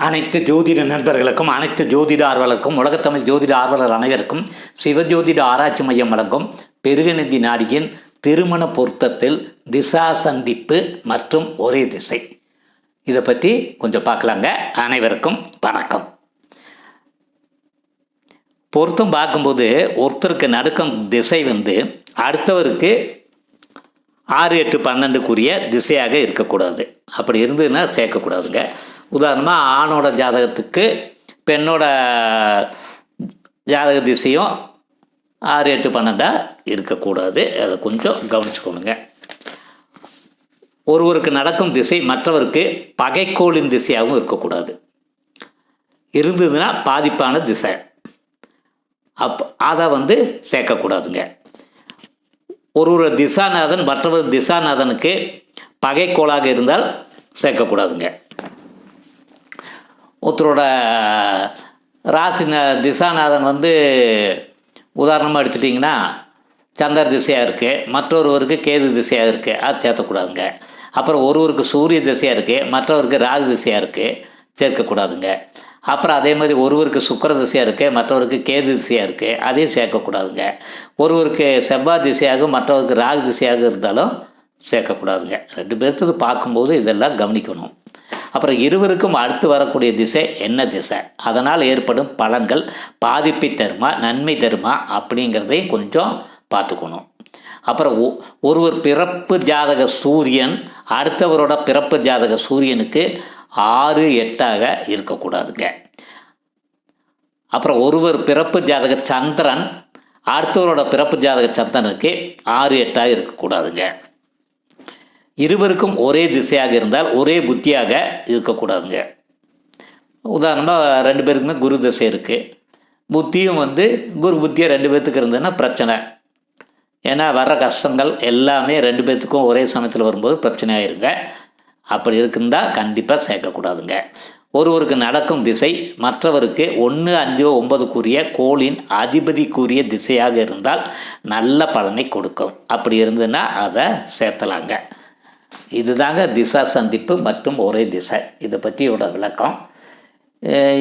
அனைத்து ஜோதிட நண்பர்களுக்கும் அனைத்து ஜோதிட ஆர்வலருக்கும் உலகத்தமிழ் ஜோதிட ஆர்வலர் அனைவருக்கும் சிவஜோதிட ஆராய்ச்சி மையம் வழங்கும் பெருகநிதி நாடியின் திருமண பொருத்தத்தில் திசா சந்திப்பு மற்றும் ஒரே திசை இதை பற்றி கொஞ்சம் பார்க்கலாங்க. அனைவருக்கும் வணக்கம். பொருத்தம் பார்க்கும்போது ஒருத்தருக்கு நடக்கும் திசை அடுத்தவருக்கு 6, 8, 12க்குரிய திசையாக இருக்கக்கூடாது. அப்படி இருந்ததுன்னா சேர்க்கக்கூடாதுங்க. உதாரணமாக ஆணோட ஜாதகத்துக்கு பெண்ணோட ஜாதக திசையும் 6, 8, 12 இருக்கக்கூடாது. அதை கொஞ்சம் கவனிச்சுக்கணுங்க. ஒருவருக்கு நடக்கும் திசை மற்றவருக்கு பகைக்கோளின் திசையாகவும் இருக்கக்கூடாது. இருந்ததுன்னா பாதிப்பான திசை, அதை சேர்க்கக்கூடாதுங்க. ஒரு திசாநாதன் மற்றவர் திசாநாதனுக்கு பகைக்கோளாக இருந்தால் சேர்க்கக்கூடாதுங்க. ஒருத்தரோட ராசி திசாநாதன் உதாரணமாக எடுத்துட்டிங்கன்னா சந்திர திசையாக இருக்குது, மற்றொருவருக்கு கேது திசையாக இருக்குது, அது சேர்த்தக்கூடாதுங்க. அப்புறம் ஒருவருக்கு சூரிய திசையாக இருக்குது, மற்றவருக்கு ராகு திசையாக இருக்குது, சேர்க்கக்கூடாதுங்க. அப்புறம் அதே மாதிரி ஒருவருக்கு சுக்கிர திசையாக இருக்குது, மற்றவருக்கு கேது திசையாக இருக்குது, அதையும் சேர்க்கக்கூடாதுங்க. ஒருவருக்கு செவ்வாய் திசையாக மற்றவருக்கு ராகு திசையாக இருந்தாலும் சேர்க்கக்கூடாதுங்க. 2 பேர்த்தது பார்க்கும்போது இதெல்லாம் கவனிக்கணும். அப்புறம் இருவருக்கும் அடுத்து வரக்கூடிய திசை என்ன திசை, அதனால் ஏற்படும் பலன்கள் பாதிப்பை தருமா நன்மை தருமா அப்படிங்கிறதையும் கொஞ்சம் பார்த்துக்கணும். அப்புறம் ஒருவர் பிறப்பு ஜாதக சூரியன் அடுத்தவரோட பிறப்பு ஜாதக சூரியனுக்கு 6, 8 இருக்கக்கூடாதுங்க. அப்புறம் ஒருவர் பிறப்பு ஜாதக சந்திரன் அடுத்தவரோட பிறப்பு ஜாதக சந்திரனுக்கு 6, 8 இருக்கக்கூடாதுங்க. இருவருக்கும் ஒரே திசையாக இருந்தால் ஒரே புத்தியாக இருக்கக்கூடாதுங்க. உதாரணமாக 2 பேருக்குமே குரு திசை இருக்குது, புத்தியும் குரு புத்தியாக 2 பேர்த்துக்கு இருந்ததுன்னா பிரச்சனை. ஏன்னா வர்ற கஷ்டங்கள் எல்லாமே 2 பேர்த்துக்கும் ஒரே சமயத்தில் வரும்போது பிரச்சனையாயிருங்க. அப்படி இருக்குந்தால் கண்டிப்பாக சேர்க்கக்கூடாதுங்க. ஒருவருக்கு நடக்கும் திசை மற்றவருக்கு 1, 5, 9க்குரிய கோளின் அதிபதிக்குரிய திசையாக இருந்தால் நல்ல பலனை கொடுக்கும். அப்படி இருந்ததுன்னா அதை சேர்த்தலாங்க. இதுதாங்க திசா சந்திப்பு மற்றும் ஒரே திசை இதை பற்றியோட விளக்கம்.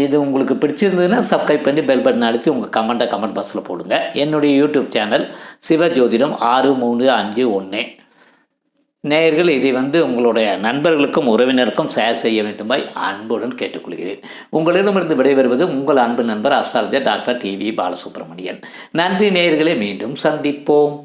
இது உங்களுக்கு பிடிச்சிருந்ததுன்னா சப்ஸ்கிரைப் பண்ணி பெல் பட்டன் அழுத்தி உங்கள் கமெண்ட் பாக்ஸில் போடுங்க. என்னுடைய யூடியூப் சேனல் சிவஜோதிடம் 6351. நேயர்கள் இதை உங்களுடைய நண்பர்களுக்கும் உறவினருக்கும் ஷேர் செய்ய வேண்டுமாய் அன்புடன் கேட்டுக்கொள்கிறேன். உங்களிடமிருந்து விடைபெறுவது உங்கள் அன்பு நண்பர் அஸ்ட்ராலஜர் டாக்டர் டிவி பாலசுப்ரமணியன். நன்றி நேயர்களே, மீண்டும் சந்திப்போம்.